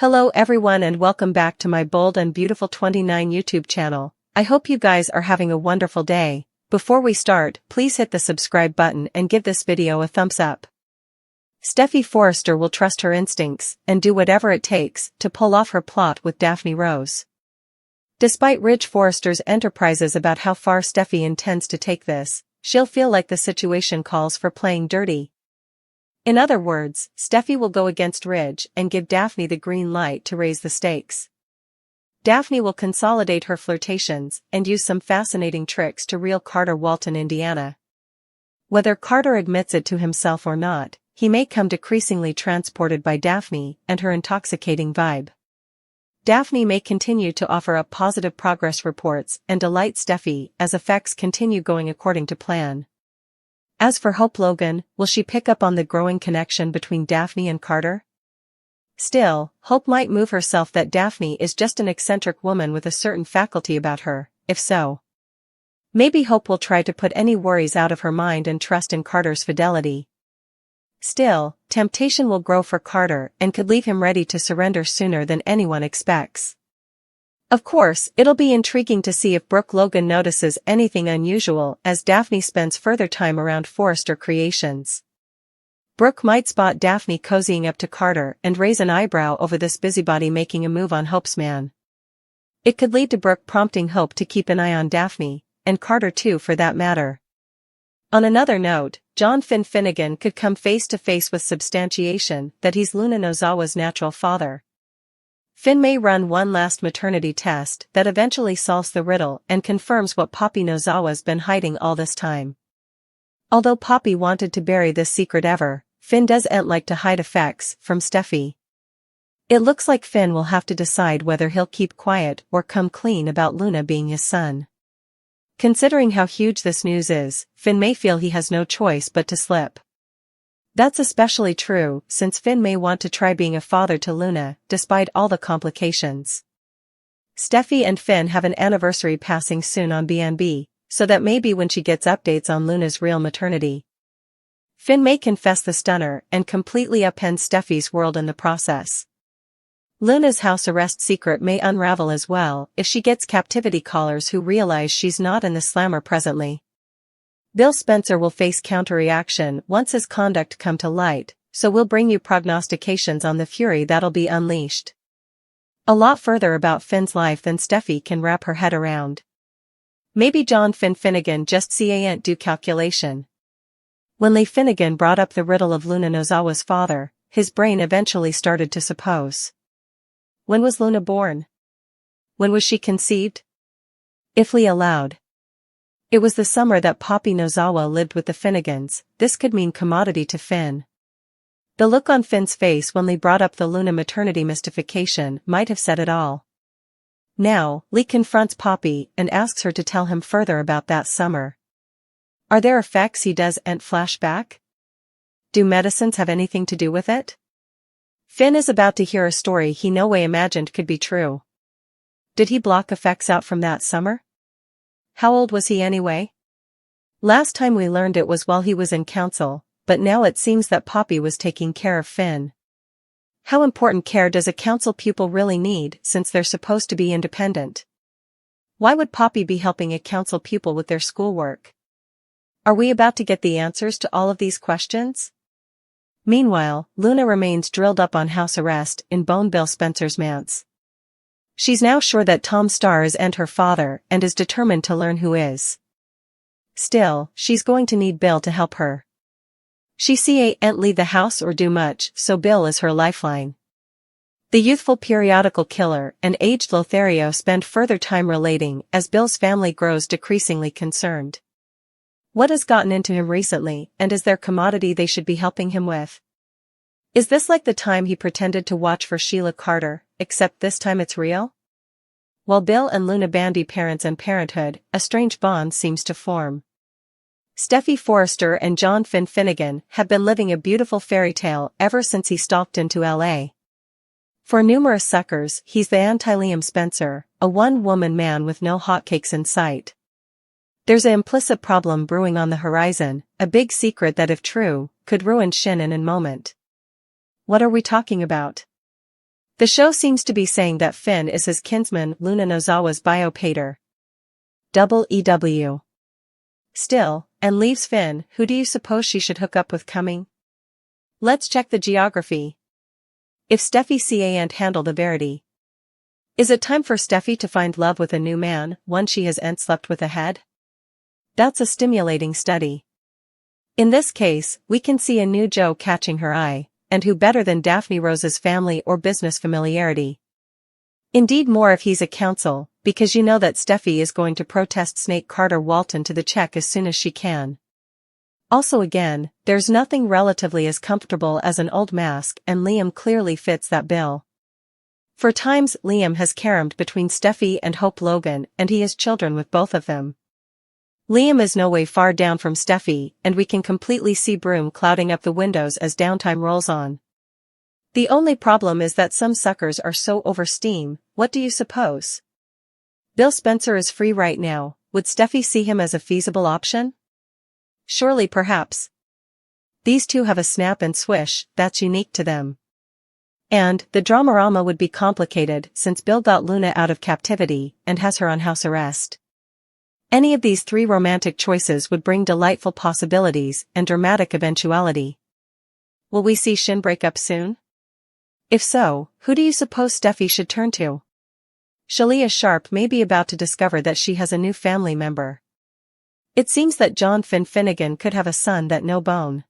Hello everyone and welcome back to my Bold and Beautiful 29 YouTube channel. I hope you guys are having a wonderful day. Before we start, please hit the subscribe button and give this video a thumbs up. Steffy Forrester will trust her instincts and do whatever it takes to pull off her plot with Daphne Rose. Despite Ridge Forrester's enterprises about how far Steffy intends to take this, she'll feel like the situation calls for playing dirty. In other words, Steffy will go against Ridge and give Daphne the green light to raise the stakes. Daphne will consolidate her flirtations and use some fascinating tricks to reel Carter Walton Indiana. Whether Carter admits it to himself or not, he may come decreasingly transported by Daphne and her intoxicating vibe. Daphne may continue to offer up positive progress reports and delight Steffy as effects continue going according to plan. As for Hope Logan, will she pick up on the growing connection between Daphne and Carter? Still, Hope might move herself that Daphne is just an eccentric woman with a certain faculty about her. If so, maybe Hope will try to put any worries out of her mind and trust in Carter's fidelity. Still, temptation will grow for Carter and could leave him ready to surrender sooner than anyone expects. Of course, it'll be intriguing to see if Brooke Logan notices anything unusual as Daphne spends further time around Forrester Creations. Brooke might spot Daphne cozying up to Carter and raise an eyebrow over this busybody making a move on Hope's man. It could lead to Brooke prompting Hope to keep an eye on Daphne, and Carter too for that matter. On another note, John Finnegan could come face to face with substantiation that he's Luna Nozawa's natural father. Finn may run one last maternity test that eventually solves the riddle and confirms what Poppy Nozawa's been hiding all this time. Although Poppy wanted to bury this secret ever, Finn doesn't like to hide effects from Steffy. It looks like Finn will have to decide whether he'll keep quiet or come clean about Luna being his son. Considering how huge this news is, Finn may feel he has no choice but to slip. That's especially true since Finn may want to try being a father to Luna, despite all the complications. Steffy and Finn have an anniversary passing soon on B&B, so that maybe when she gets updates on Luna's real maternity, Finn may confess the stunner and completely upend Steffy's world in the process. Luna's house arrest secret may unravel as well if she gets captivity callers who realize she's not in the slammer presently. Bill Spencer will face counter-reaction once his conduct come to light, so we'll bring you prognostications on the fury that'll be unleashed. A lot further about Finn's life than Steffy can wrap her head around. Maybe John Finnegan just can't do calculation. When Lee Finnegan brought up the riddle of Luna Nozawa's father, his brain eventually started to suppose. When was Luna born? When was she conceived? If Lee allowed. It was the summer that Poppy Nozawa lived with the Finnegans. This could mean commodity to Finn. The look on Finn's face when Lee brought up the Luna maternity mystification might have said it all. Now, Lee confronts Poppy and asks her to tell him further about that summer. Are there effects he doesn't flash back? Do medicines have anything to do with it? Finn is about to hear a story he no way imagined could be true. Did he block effects out from that summer? How old was he anyway? Last time we learned it was while he was in council, but now it seems that Poppy was taking care of Finn. How important care does a council pupil really need since they're supposed to be independent? Why would Poppy be helping a council pupil with their schoolwork? Are we about to get the answers to all of these questions? Meanwhile, Luna remains drilled up on house arrest in Bill Spencer's manse. She's now sure that Tom Starr isn't her father and is determined to learn who is. Still, she's going to need Bill to help her. She can't leave the house or do much, so Bill is her lifeline. The youthful periodical killer and aged Lothario spend further time relating as Bill's family grows decreasingly concerned. What has gotten into him recently, and is there commodity they should be helping him with? Is this like the time he pretended to watch for Sheila Carter, except this time it's real? While Bill and Luna bandy parents and parenthood, a strange bond seems to form. Steffy Forrester and John Finnegan have been living a beautiful fairy tale ever since he stalked into L.A. For numerous suckers, he's the anti-Liam Spencer, a one-woman man with no hotcakes in sight. There's an implicit problem brewing on the horizon, a big secret that if true, could ruin Shin in a moment. What are we talking about? The show seems to be saying that Finn is his kinsman Luna Nozawa's bio-pater. EW. Still, and leaves Finn. Who do you suppose she should hook up with coming? Let's check the geography. If Steffy can't handle the Verity. Is it time for Steffy to find love with a new man, one she has slept with ahead? That's a stimulating study. In this case, we can see a new Joe catching her eye, and who better than Daphne Rose's family or business familiarity? Indeed, more if he's a counsel, because you know that Steffy is going to protest Snake Carter Walton to the check as soon as she can. Also again, there's nothing relatively as comfortable as an old mask, and Liam clearly fits that bill. For times, Liam has caromed between Steffy and Hope Logan, and he has children with both of them. Liam is no way far down from Steffy, and we can completely see Broom clouding up the windows as downtime rolls on. The only problem is that some suckers are so over steam. What do you suppose? Bill Spencer is free right now. Would Steffy see him as a feasible option? Surely, perhaps. These two have a snap and swish that's unique to them. And the dramarama would be complicated since Bill got Luna out of captivity and has her on house arrest. Any of these three romantic choices would bring delightful possibilities and dramatic eventuality. Will we see Shin break up soon? If so, who do you suppose Steffy should turn to? Shalia Sharp may be about to discover that she has a new family member. It seems that John Finnegan could have a son that no bone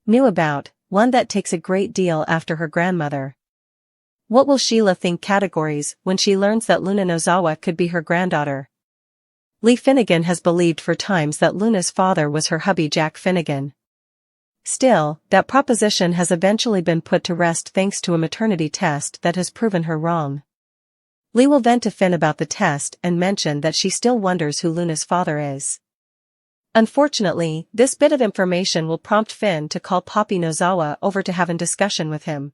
knew about, one that takes a great deal after her grandmother. What will Sheila think categories when she learns that Luna Nozawa could be her granddaughter? Lee Finnegan has believed for times that Luna's father was her hubby Jack Finnegan. Still, that proposition has eventually been put to rest thanks to a maternity test that has proven her wrong. Lee will vent to Finn about the test and mention that she still wonders who Luna's father is. Unfortunately, this bit of information will prompt Finn to call Poppy Nozawa over to have a discussion with him.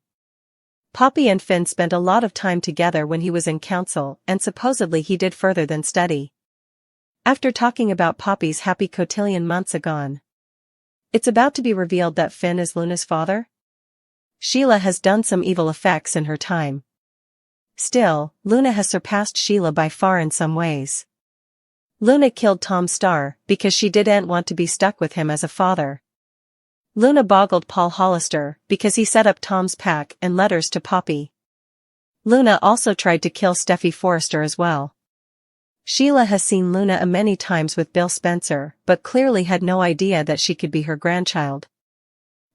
Poppy and Finn spent a lot of time together when he was in council, and supposedly he did further than study. After talking about Poppy's happy cotillion months agone, it's about to be revealed that Finn is Luna's father? Sheila has done some evil effects in her time. Still, Luna has surpassed Sheila by far in some ways. Luna killed Tom Starr because she didn't want to be stuck with him as a father. Luna boggled Paul Hollister because he set up Tom's pack and letters to Poppy. Luna also tried to kill Steffy Forrester as well. Sheila has seen Luna many times with Bill Spencer, but clearly had no idea that she could be her grandchild.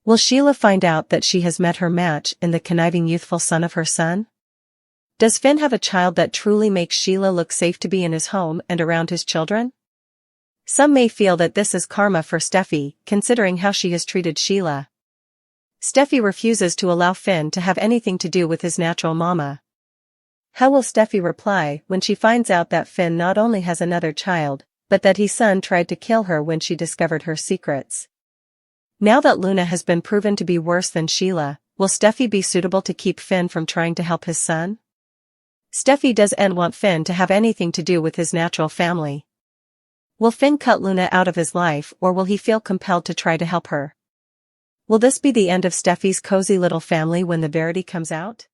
Will Sheila find out that she has met her match in the conniving youthful son of her son? Does Finn have a child that truly makes Sheila look safe to be in his home and around his children? Some may feel that this is karma for Steffy, considering how she has treated Sheila. Steffy refuses to allow Finn to have anything to do with his natural mama. How will Steffy reply when she finds out that Finn not only has another child, but that his son tried to kill her when she discovered her secrets? Now that Luna has been proven to be worse than Sheila, will Steffy be suitable to keep Finn from trying to help his son? Steffy doesn't want Finn to have anything to do with his natural family. Will Finn cut Luna out of his life, or will he feel compelled to try to help her? Will this be the end of Steffy's cozy little family when the Verity comes out?